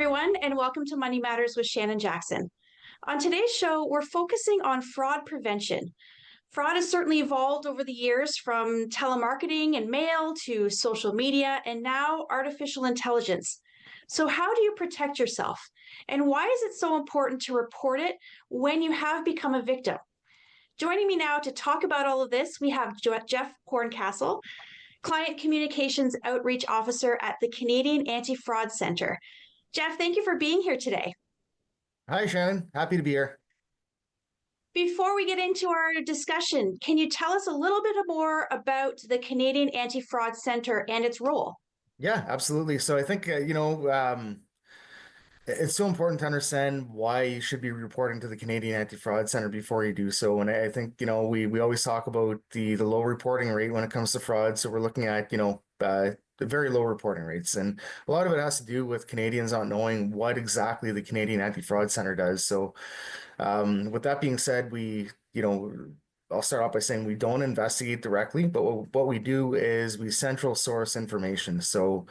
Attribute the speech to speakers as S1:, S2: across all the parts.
S1: everyone, and welcome to Money Matters with Shannon Jackson. On today's show, we're focusing on fraud prevention. Fraud has certainly evolved over the years from telemarketing and mail to social media and now artificial intelligence. So, how do you protect yourself? And why is it so important to report it when you have become a victim? Joining me now to talk about all of this, we have Jeff Horncastle, Client Communications Outreach Officer at the Canadian Anti-Fraud Centre. Jeff, thank you for being here today.
S2: Hi, Shannon. Happy to be here.
S1: Before we get into our discussion, can you tell us a little bit more about the Canadian Anti-Fraud Centre and its role?
S2: Yeah, absolutely. So I think, it's so important to understand why you should be reporting to the Canadian Anti-Fraud Centre before you do so. And I think, we always talk about the low reporting rate when it comes to fraud. So we're looking at, the very low reporting rates. And a lot of it has to do with Canadians not knowing what exactly the Canadian Anti-Fraud Centre does. So with that being said, I'll start off by saying we don't investigate directly, but what we do is we central source information. So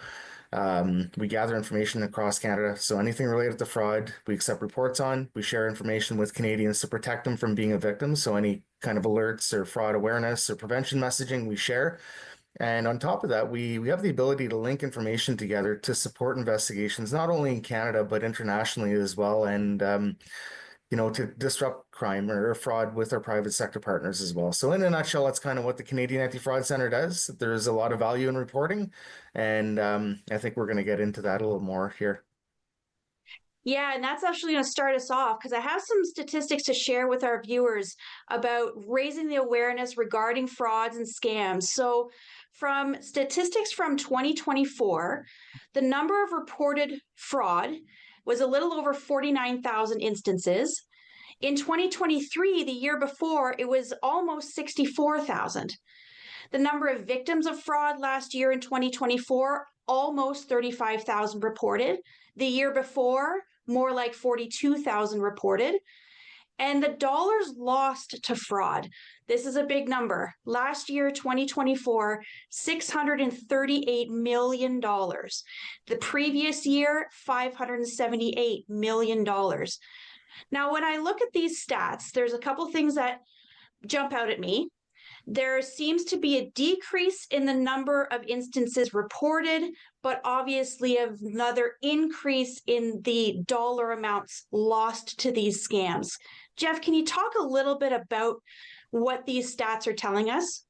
S2: we gather information across Canada. So anything related to fraud, we accept reports on. We share information with Canadians to protect them from being a victim. So any kind of alerts or fraud awareness or prevention messaging we share. And on top of that, we have the ability to link information together to support investigations, not only in Canada, but internationally as well. And to disrupt crime or fraud with our private sector partners as well. So in a nutshell, that's kind of what the Canadian Anti-Fraud Centre does. There's a lot of value in reporting, and I think we're going to get into that a little more here.
S1: Yeah, and that's actually going to start us off because I have some statistics to share with our viewers about raising the awareness regarding frauds and scams. So, from statistics from 2024, the number of reported fraud was a little over 49,000 instances. In 2023, the year before, it was almost 64,000. The number of victims of fraud last year in 2024, almost 35,000 reported. The year before, more like 42,000 reported. And the dollars lost to fraud. This is a big number. Last year, 2024, $638 million. The previous year, $578 million. Now, when I look at these stats, there's a couple things that jump out at me. There seems to be a decrease in the number of instances reported, but obviously another increase in the dollar amounts lost to these scams. Jeff, can you talk a little bit about what these stats are telling us?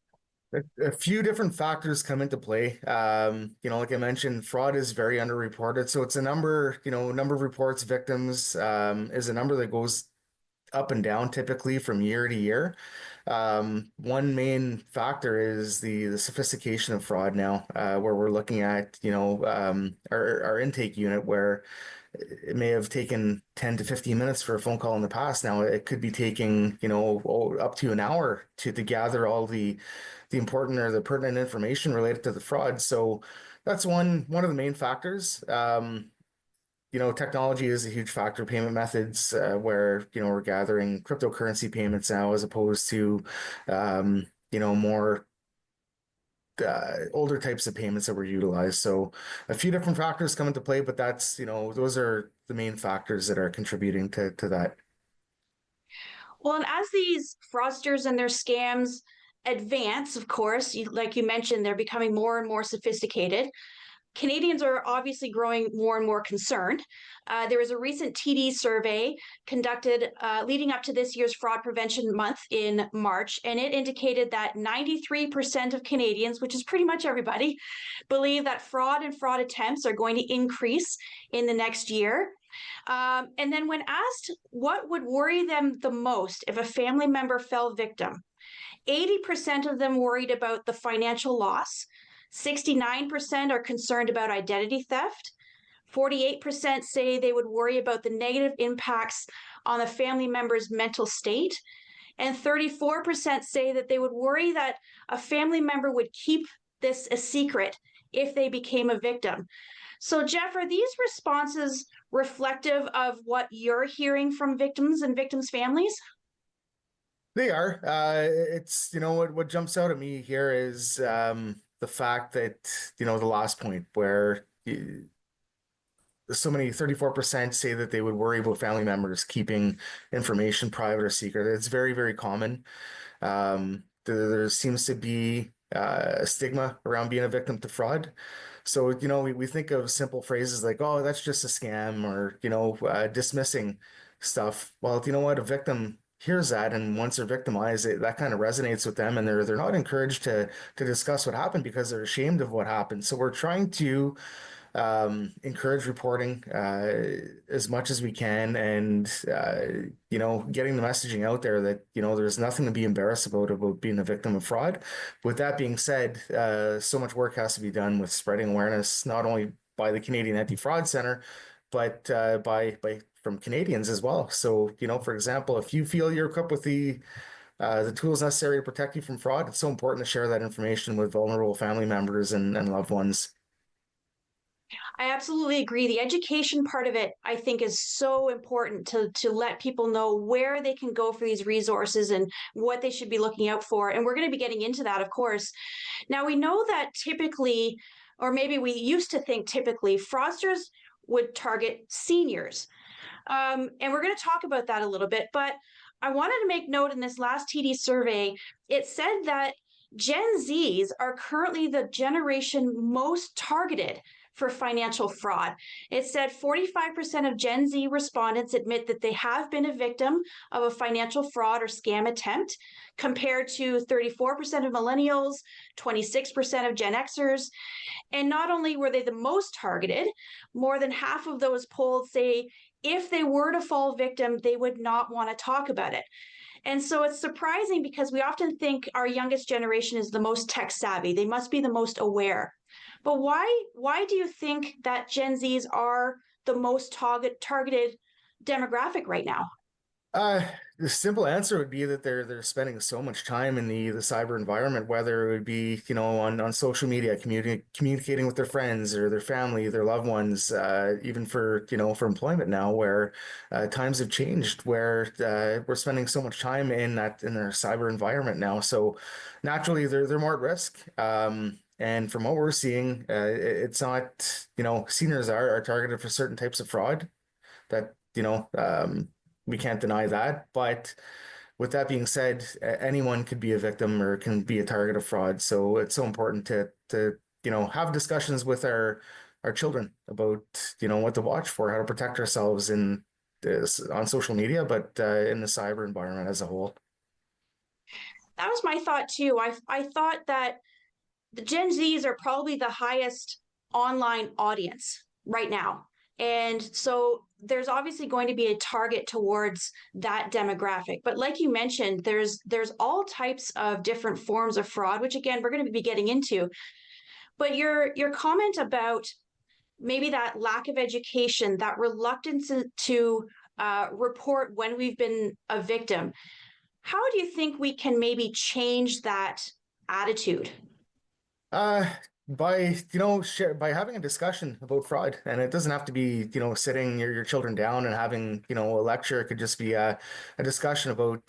S2: A few different factors come into play. Like I mentioned, fraud is very underreported. So it's a number, number of reports, victims, is a number that goes up and down typically from year to year. One main factor is the sophistication of fraud now, where we're looking at, our intake unit where it may have taken 10 to 15 minutes for a phone call in the past. Now it could be taking, up to an hour to gather all the important or the pertinent information related to the fraud. So that's one of the main factors. Technology is a huge factor. Payment methods, where we're gathering cryptocurrency payments now, as opposed to more older types of payments that were utilized. So a few different factors come into play, but that's those are the main factors that are contributing to that.
S1: Well, and as these fraudsters and their scams advance, of course, like you mentioned, they're becoming more and more sophisticated. Canadians are obviously growing more and more concerned. There was a recent TD survey conducted leading up to this year's Fraud Prevention Month in March, and it indicated that 93% of Canadians, which is pretty much everybody, believe that fraud and fraud attempts are going to increase in the next year. And then, when asked what would worry them the most if a family member fell victim, 80% of them worried about the financial loss. 69% are concerned about identity theft. 48% say they would worry about the negative impacts on the family member's mental state. And 34% say that they would worry that a family member would keep this a secret if they became a victim. So, Jeff, are these responses reflective of what you're hearing from victims and victims' families?
S2: They are. It's what jumps out at me here is the fact that the last point where so many 34% say that they would worry about family members keeping information private or secret. It's very, very common. There seems to be a stigma around being a victim to fraud. So, we think of simple phrases like, oh, that's just a scam, or, dismissing stuff. Well, you know what? A victim hears that, and once they're victimized, that kind of resonates with them, and they're not encouraged to discuss what happened because they're ashamed of what happened. So we're trying to encourage reporting as much as we can, and getting the messaging out there that there's nothing to be embarrassed about being a victim of fraud. With that being said, so much work has to be done with spreading awareness, not only by the Canadian Anti-Fraud Center, but by from Canadians as well. So, for example, if you feel you're equipped with the tools necessary to protect you from fraud, it's so important to share that information with vulnerable family members and loved ones.
S1: I absolutely agree. The education part of it, I think, is so important to let people know where they can go for these resources and what they should be looking out for. And we're going to be getting into that, of course. Now, we know that typically, or maybe we used to think typically, fraudsters would target seniors. And we're going to talk about that a little bit. But I wanted to make note in this last TD survey, it said that Gen Zs are currently the generation most targeted for financial fraud. It said 45% of Gen Z respondents admit that they have been a victim of a financial fraud or scam attempt, compared to 34% of millennials, 26% of Gen Xers. And not only were they the most targeted, more than half of those polled say if they were to fall victim, they would not want to talk about it. And so it's surprising because we often think our youngest generation is the most tech savvy. They must be the most aware. But why do you think that Gen Zs are the most targeted demographic right now?
S2: The simple answer would be that they're spending so much time in the cyber environment, whether it would be, on social media, communicating with their friends or their family, their loved ones, even for employment now, where times have changed, where we're spending so much time in their cyber environment now. So naturally, they're more at risk. And from what we're seeing, it's not, seniors are targeted for certain types of fraud that we can't deny that. But with that being said, anyone could be a victim or can be a target of fraud. So it's so important to have discussions with our children about what to watch for, how to protect ourselves in this on social media, but in the cyber environment as a whole.
S1: That was my thought too. I thought that the Gen Zs are probably the highest online audience right now. And so there's obviously going to be a target towards that demographic. But like you mentioned, there's all types of different forms of fraud, which again we're going to be getting into. But your comment about maybe that lack of education, that reluctance to report when we've been a victim, how do you think we can maybe change that attitude?
S2: Uh, by by having a discussion about fraud, and it doesn't have to be sitting your children down and having a lecture. It could just be a discussion about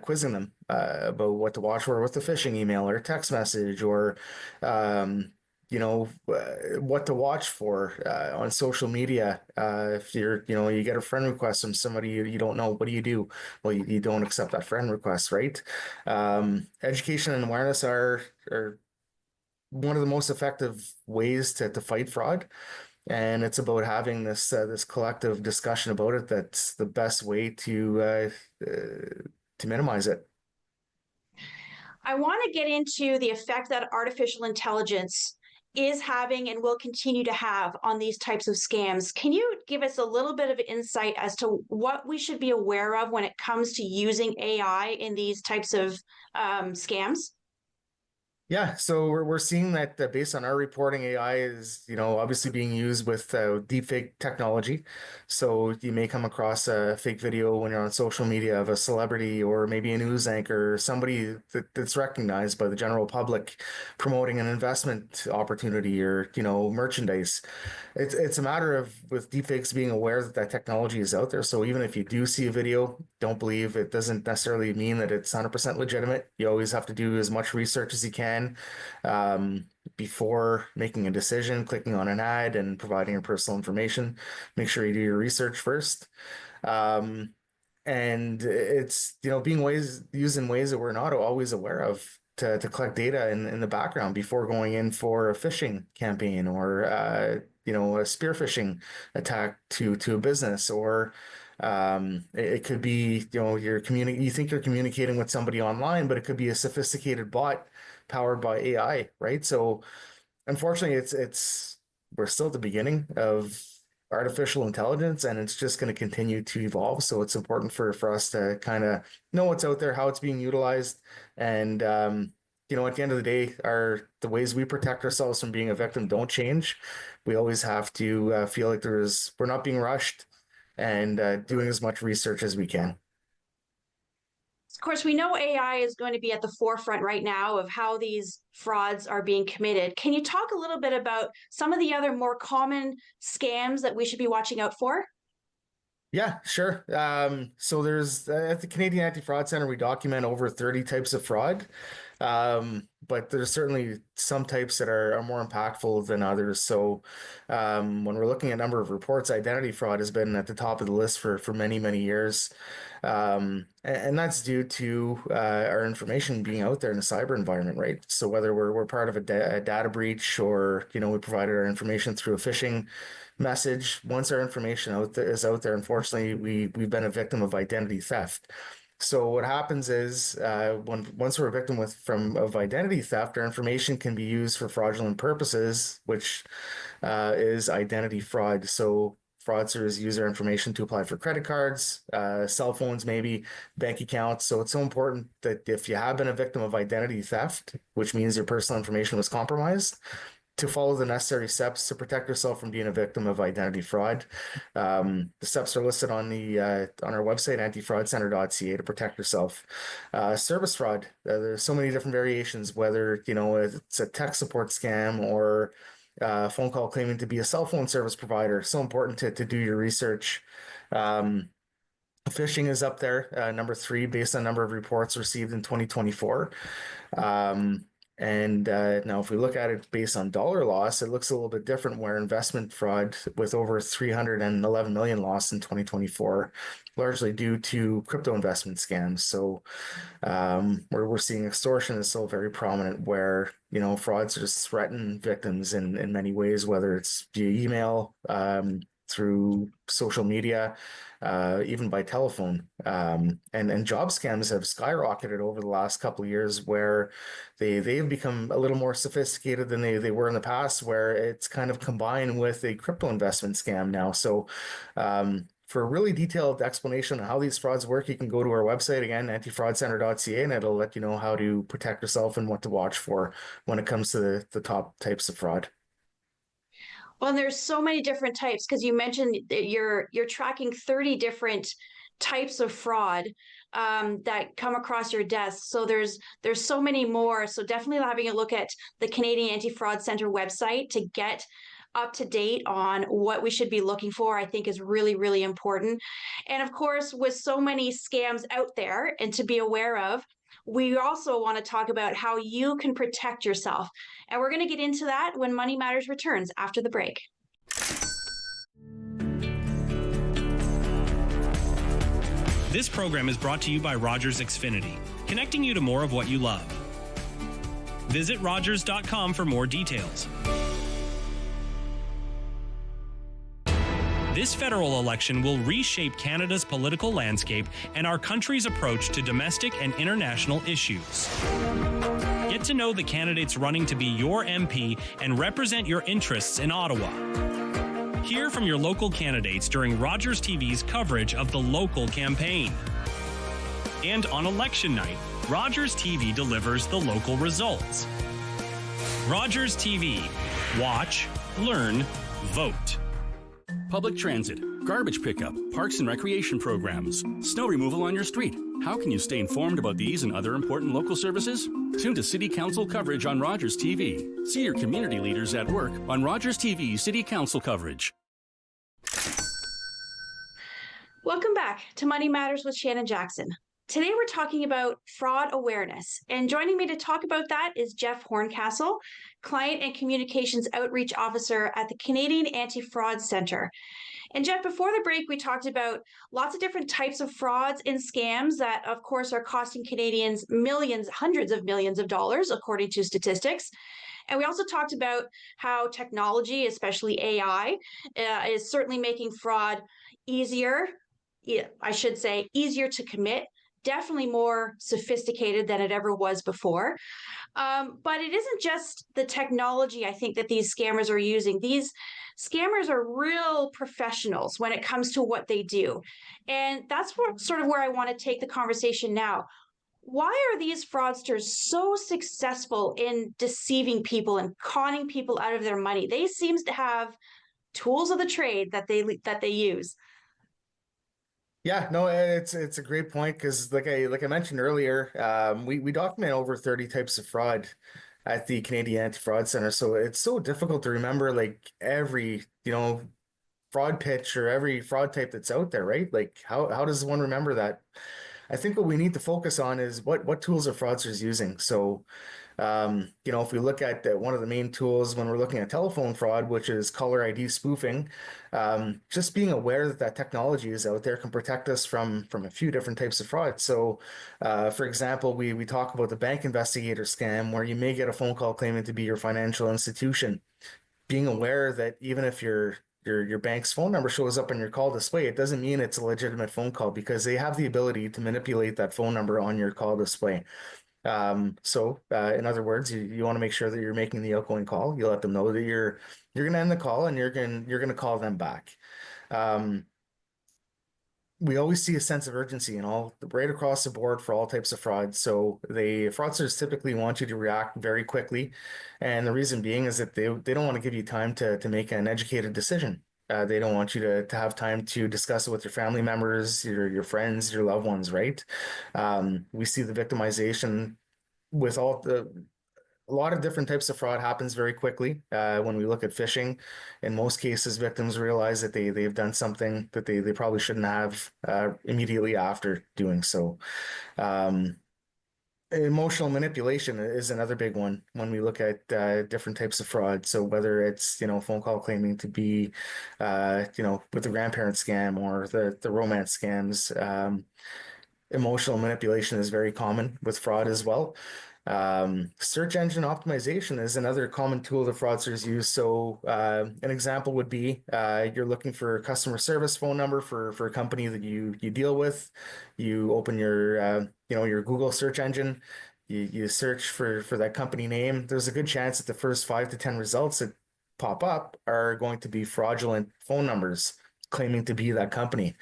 S2: quizzing them about what to watch for with the phishing email or text message, or what to watch for on social media. If you get a friend request from somebody you don't know, what do you do? Well, you don't accept that friend request, right? Education and awareness are one of the most effective ways to fight fraud. And it's about having this collective discussion about it. That's the best way to minimize it.
S1: I want to get into the effect that artificial intelligence is having and will continue to have on these types of scams. Can you give us a little bit of insight as to what we should be aware of when it comes to using AI in these types of scams?
S2: Yeah, so we're seeing that based on our reporting, AI is, obviously being used with deepfake technology. So you may come across a fake video when you're on social media of a celebrity or maybe a news anchor or somebody that's recognized by the general public promoting an investment opportunity or, merchandise. It's a matter of with deepfakes being aware that technology is out there. So even if you do see a video, don't believe it doesn't necessarily mean that it's 100% legitimate. You always have to do as much research as you can. before making a decision, clicking on an ad and providing your personal information. Make sure you do your research first. Um, and it's, being used in ways that we're not always aware of to collect data in the background before going in for a phishing campaign or, a spear phishing attack to a business, or it could be, you think you're communicating with somebody online, but it could be a sophisticated bot powered by AI, right? So unfortunately, it's we're still at the beginning of artificial intelligence, and it's just going to continue to evolve. So it's important for us to kind of know what's out there, how it's being utilized, and at the end of the day, the ways we protect ourselves from being a victim don't change. We always have to feel like we're not being rushed, and doing as much research as we can.
S1: Of course, we know AI is going to be at the forefront right now of how these frauds are being committed. Can you talk a little bit about some of the other more common scams that we should be watching out for?
S2: Yeah, sure. So there's at the Canadian Anti-Fraud Center, we document over 30 types of fraud. But there's certainly some types that are more impactful than others. So when we're looking at number of reports, identity fraud has been at the top of the list for many, many years. And that's due to our information being out there in the cyber environment, right? So whether we're part of a data breach, or, we provided our information through a phishing message, once our information is out there, unfortunately, we've been a victim of identity theft. So what happens is once we're a victim of identity theft, our information can be used for fraudulent purposes, which is identity fraud. So fraudsters use our information to apply for credit cards, cell phones, maybe bank accounts. So it's so important that if you have been a victim of identity theft, which means your personal information was compromised, to follow the necessary steps to protect yourself from being a victim of identity fraud. The steps are listed on our website, antifraudcenter.ca, to protect yourself. Service fraud. There's so many different variations, whether it's a tech support scam or a phone call claiming to be a cell phone service provider. So important to do your research. Phishing is up there, number 3, based on number of reports received in 2024. And now, if we look at it based on dollar loss, it looks a little bit different, where investment fraud, with over 311 million lost in 2024, largely due to crypto investment scams. So we're seeing extortion is still very prominent, where fraudsters threaten victims in many ways, whether it's via email, through social media, even by telephone. And job scams have skyrocketed over the last couple of years, where they've become a little more sophisticated than they were in the past, where it's kind of combined with a crypto investment scam now. So for a really detailed explanation on how these frauds work, you can go to our website, again, antifraudcenter.ca, and it'll let you know how to protect yourself and what to watch for when it comes to the top types of fraud.
S1: Well, and there's so many different types, because you mentioned that you're tracking 30 different types of fraud that come across your desk. So there's so many more. So definitely having a look at the Canadian Anti-Fraud Center website to get up to date on what we should be looking for, I think, is really, really important. And of course, with so many scams out there and to be aware of, we also want to talk about how you can protect yourself. And we're going to get into that when Money Matters returns after the break.
S3: This program is brought to you by Rogers Xfinity, connecting you to more of what you love. Visit Rogers.com for more details. This federal election will reshape Canada's political landscape and our country's approach to domestic and international issues. Get to know the candidates running to be your MP and represent your interests in Ottawa. Hear from your local candidates during Rogers TV's coverage of the local campaign. And on election night, Rogers TV delivers the local results. Rogers TV. Watch, learn, vote.
S4: Public transit, garbage pickup, parks and recreation programs, snow removal on your street. How can you stay informed about these and other important local services? Tune to City Council coverage on Rogers TV. See your community leaders at work on Rogers TV City Council coverage.
S1: Welcome back to Money Matters with Shannon Jackson. Today we're talking about fraud awareness, and joining me to talk about that is Jeff Horncastle, Client and Communications Outreach Officer at the Canadian Anti-Fraud Centre. And Jeff, before the break, we talked about lots of different types of frauds and scams that, of course, are costing Canadians millions, hundreds of millions of dollars, according to statistics. And we also talked about how technology, especially AI, is certainly making fraud easier. I should say easier to commit, definitely more sophisticated than it ever was before. But it isn't just the technology, I think, that these scammers are using. These scammers are real professionals when it comes to what they do. And that's sort of where I want to take the conversation now. Why are these fraudsters so successful in deceiving people and conning people out of their money? They seem to have tools of the trade that they use.
S2: Yeah, no, it's a great point because like I mentioned earlier, we document over 30 types of fraud at the Canadian Anti-Fraud Center. So it's so difficult to remember like every, fraud pitch or every fraud type that's out there, right? Like how does one remember that? I think what we need to focus on is what tools are fraudsters using. So if we look at one of the main tools when we're looking at telephone fraud, which is caller ID spoofing, just being aware that technology is out there can protect us from a few different types of fraud. So, for example, we talk about the bank investigator scam, where you may get a phone call claiming to be your financial institution. Being aware that even if your bank's phone number shows up on your call display, it doesn't mean it's a legitimate phone call because they have the ability to manipulate that phone number on your call display. In other words, you want to make sure that you're making the outgoing call. You let them know that you're going to end the call and you're going to call them back. Um, we always see a sense of urgency in all right across the board for all types of fraud. So the fraudsters typically want you to react very quickly, and the reason being is that they don't want to give you time to make an educated decision. They don't want you to have time to discuss it with your family members, your friends, your loved ones, right? We see the victimization with a lot of different types of fraud happens very quickly. When we look at phishing, in most cases, victims realize that they've done something that they probably shouldn't have immediately after doing so. Um, Emotional manipulation is another big one when we look at different types of fraud. So whether it's phone call claiming to be with the grandparent scam or the romance scams, emotional manipulation is very common with fraud as well. Search engine optimization is another common tool that fraudsters use. So, an example would be you're looking for a customer service phone number for a company that you deal with. You open your Google search engine. You search for that company name. There's a good chance that the first 5 to 10 results that pop up are going to be fraudulent phone numbers claiming to be that company.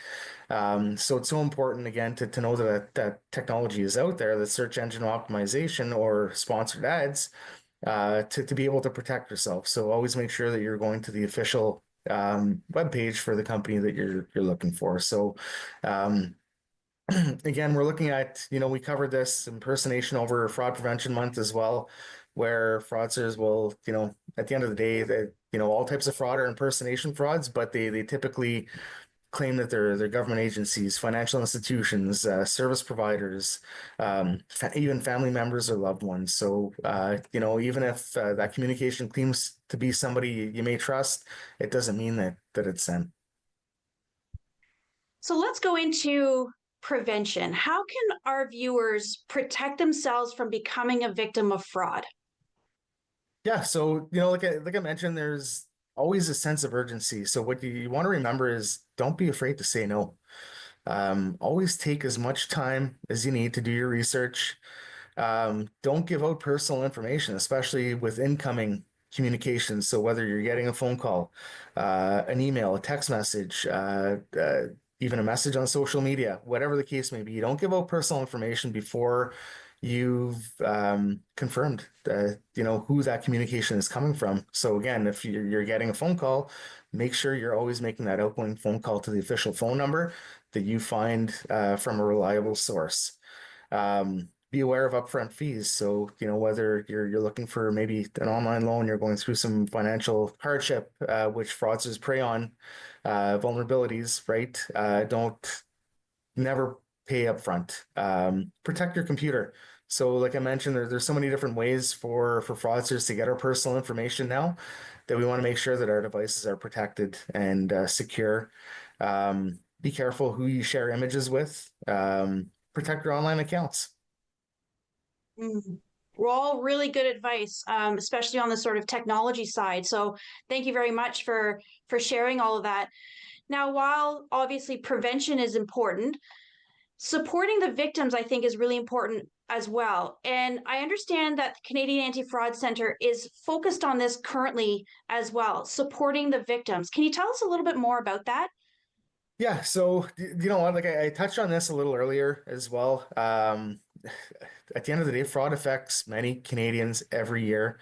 S2: So it's so important again to know that technology is out there, that search engine optimization or sponsored ads, to be able to protect yourself. So always make sure that you're going to the official web page for the company that you're looking for. So um, again, we're looking at, we covered this impersonation over Fraud Prevention Month as well, where fraudsters will, at the end of the day, that all types of fraud are impersonation frauds, but they typically claim that they're government agencies, financial institutions, service providers, even family members or loved ones. So, even if that communication claims to be somebody you may trust, it doesn't mean that it's them.
S1: So let's go into prevention. How can our viewers protect themselves from becoming a victim of fraud?
S2: Yeah, so like I mentioned, there's always a sense of urgency. So what you want to remember is don't be afraid to say no. Always take as much time as you need to do your research. Don't give out personal information, especially with incoming communications. So whether you're getting a phone call, an email, a text message, even a message on social media, whatever the case may be, you don't give out personal information before you've confirmed who that communication is coming from. So again, if you're getting a phone call, make sure you're always making that outgoing phone call to the official phone number that you find from a reliable source. Be aware of upfront fees. So, whether you're looking for maybe an online loan, you're going through some financial hardship, which fraudsters prey on, vulnerabilities, right? Don't never pay up front. Protect your computer. So like I mentioned, there's so many different ways for fraudsters to get our personal information now that we want to make sure that our devices are protected and secure. Be careful who you share images with. Protect your online accounts.
S1: Mm. We're all really good advice, especially on the sort of technology side. So thank you very much for sharing all of that. Now, while obviously prevention is important, supporting the victims, I think, is really important as well. And I understand that the Canadian Anti-Fraud Centre is focused on this currently as well, supporting the victims. Can you tell us a little bit more about that?
S2: Yeah, so you know what, like I touched on this a little earlier as well. At the end of the day, fraud affects many Canadians every year,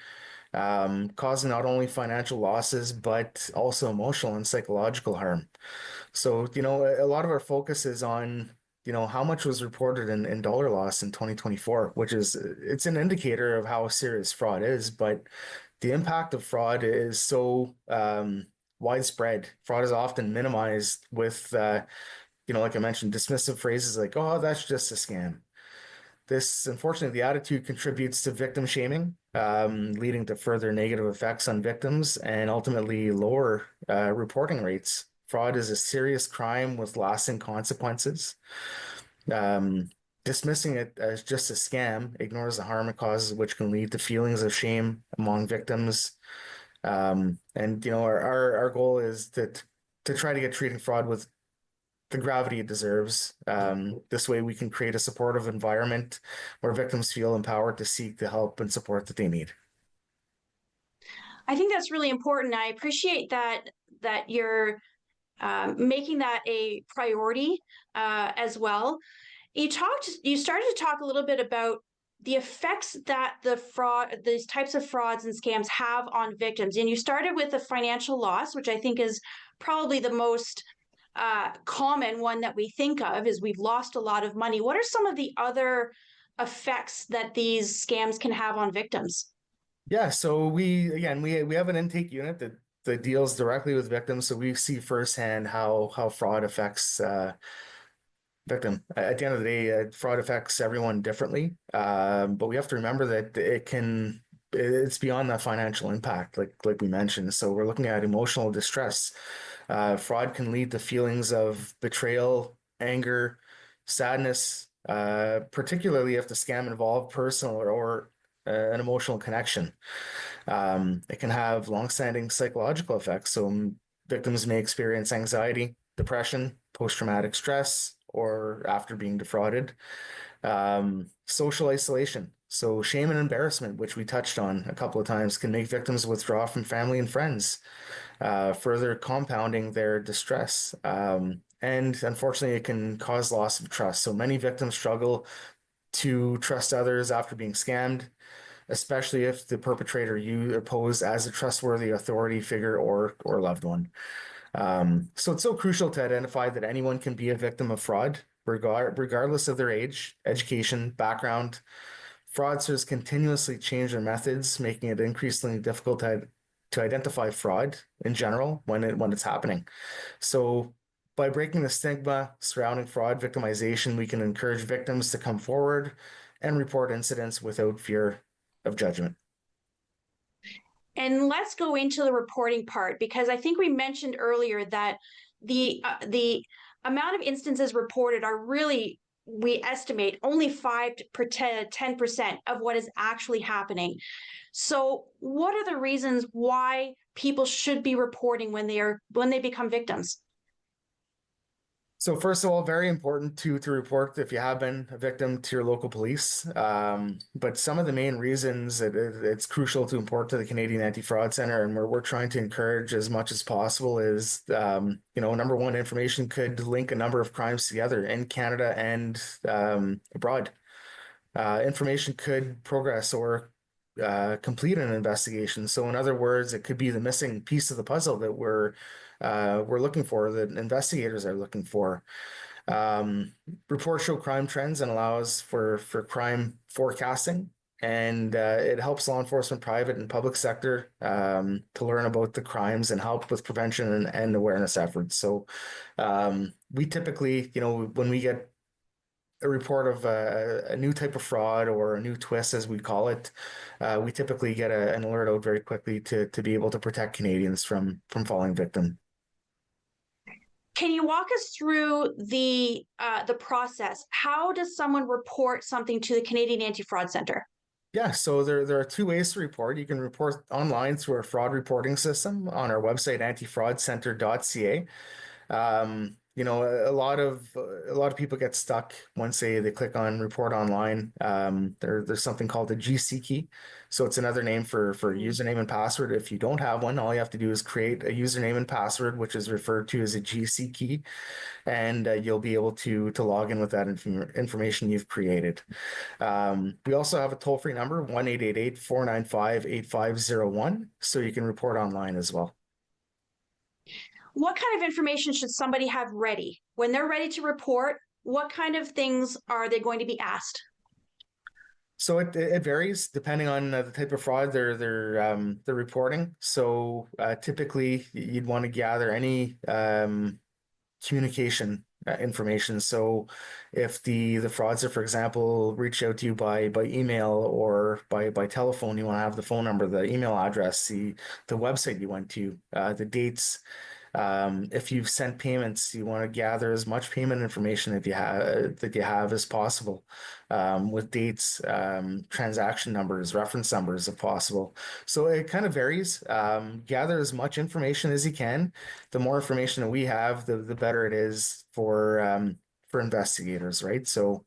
S2: causing not only financial losses, but also emotional and psychological harm. So, you know, a lot of our focus is on, you know, how much was reported in dollar loss in 2024, which is, it's an indicator of how serious fraud is, but the impact of fraud is so widespread. Fraud is often minimized with, you know, like I mentioned, dismissive phrases like, oh, that's just a scam. This, unfortunately, the attitude contributes to victim shaming, leading to further negative effects on victims and ultimately lower reporting rates. Fraud is a serious crime with lasting consequences. Um, Dismissing it as just a scam ignores the harm it causes, which can lead to feelings of shame among victims. And you know, our goal is to try to get treating fraud with the gravity it deserves. This way, we can create a supportive environment where victims feel empowered to seek the help and support that they need.
S1: I think that's really important. I appreciate that you're making that a priority as well. You started to talk a little bit about the effects that these types of frauds and scams have on victims. And you started with the financial loss, which I think is probably the most common one that we think of, is we've lost a lot of money. What are some of the other effects that these scams can have on victims?
S2: Yeah, so we have an intake unit that deals directly with victims, so we see firsthand how fraud affects victim. At the end of the day, fraud affects everyone differently, but we have to remember that it's beyond that financial impact, like we mentioned. So we're looking at emotional distress. Fraud can lead to feelings of betrayal, anger, sadness, particularly if the scam involved personal or an emotional connection. It can have long-standing psychological effects. So victims may experience anxiety, depression, post-traumatic stress, or after being defrauded. Social isolation. So shame and embarrassment, which we touched on a couple of times, can make victims withdraw from family and friends, further compounding their distress. And unfortunately, it can cause loss of trust. So many victims struggle to trust others after being scammed, especially if the perpetrator you pose as a trustworthy authority figure or loved one. So it's so crucial to identify that anyone can be a victim of fraud, regardless of their age, education, background. Fraudsters continuously change their methods, making it increasingly difficult to identify fraud in general when it's happening. So by breaking the stigma surrounding fraud victimization, we can encourage victims to come forward and report incidents without fear of judgment.
S1: And let's go into the reporting part, because I think we mentioned earlier that the amount of instances reported are really, we estimate, only 5 to 10% of what is actually happening. So what are the reasons why people should be reporting when they become victims?
S2: So first of all, very important to report if you have been a victim to your local police. But some of the main reasons it's crucial to report to the Canadian Anti-Fraud Centre, and we're trying to encourage as much as possible, is you know, number one, information could link a number of crimes together in Canada and abroad. Information could progress or complete an investigation. So in other words, it could be the missing piece of the puzzle that we're looking for, that investigators are looking for. Reports show crime trends and allows for crime forecasting, and it helps law enforcement, private and public sector, to learn about the crimes and help with prevention and awareness efforts. So we typically, you know, when we get a report of a new type of fraud or a new twist, as we call it, we typically get an alert out very quickly to be able to protect Canadians from falling victim.
S1: Can you walk us through the process? How does someone report something to the Canadian Anti-Fraud Centre?
S2: Yeah, so there are two ways to report. You can report online through our fraud reporting system on our website, antifraudcenter.ca. A lot of people get stuck once they click on report online. There's something called the GC key. So it's another name for username and password. If you don't have one, all you have to do is create a username and password, which is referred to as a GC key, and you'll be able to log in with that information you've created. We also have a toll-free number, 1-888-495-8501, so you can report online as well.
S1: What kind of information should somebody have ready? When they're ready to report, what kind of things are they going to be asked?
S2: So it varies depending on the type of fraud they're reporting. So typically you'd want to gather any communication information. So if the fraudster, for example, reach out to you by email or by telephone, you want to have the phone number, the email address, the website you went to, the dates. If you've sent payments, you want to gather as much payment information that you have as possible, with dates, transaction numbers, reference numbers if possible. So it kind of varies. Gather as much information as you can. The more information that we have, the better it is for investigators, right? So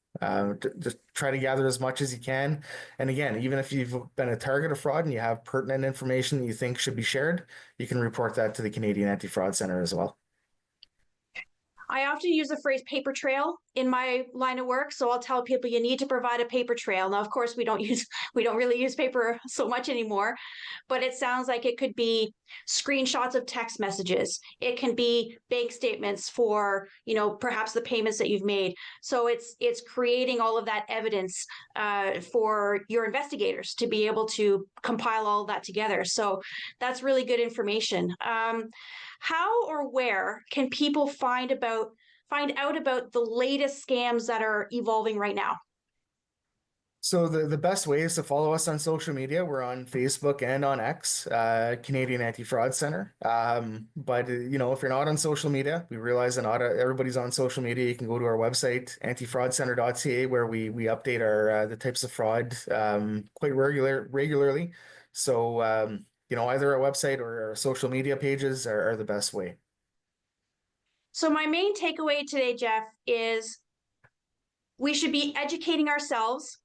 S2: just try to gather as much as you can. And again, even if you've been a target of fraud and you have pertinent information that you think should be shared, you can report that to the Canadian Anti-Fraud Centre as well.
S1: I often use the phrase paper trail in my line of work. So I'll tell people you need to provide a paper trail. Now, of course, we don't really use paper so much anymore, but it sounds like it could be screenshots of text messages. It can be bank statements for, perhaps the payments that you've made. So it's creating all of that evidence for your investigators to be able to compile all of that together. So that's really good information. How or where can people find out about the latest scams that are evolving right now?
S2: So the best way is to follow us on social media. We're on Facebook and on X, Canadian Anti-Fraud Center. But if you're not on social media, we realize that not everybody's on social media. You can go to our website, antifraudcenter.ca, where we update our the types of fraud quite regularly. So either our website or our social media pages are the best way.
S1: So my main takeaway today, Jeff, is we should be educating ourselves,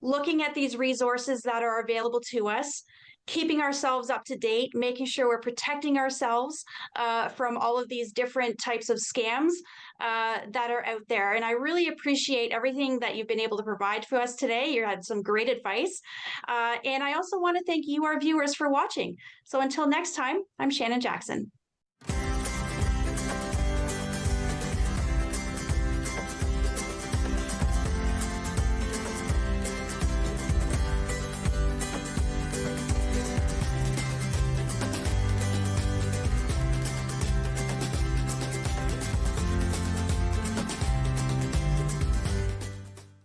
S1: looking at these resources that are available to us, keeping ourselves up to date, making sure we're protecting ourselves from all of these different types of scams that are out there. And I really appreciate everything that you've been able to provide for us today. You had some great advice. And I also want to thank you, our viewers, for watching. So until next time, I'm Shannon Jackson.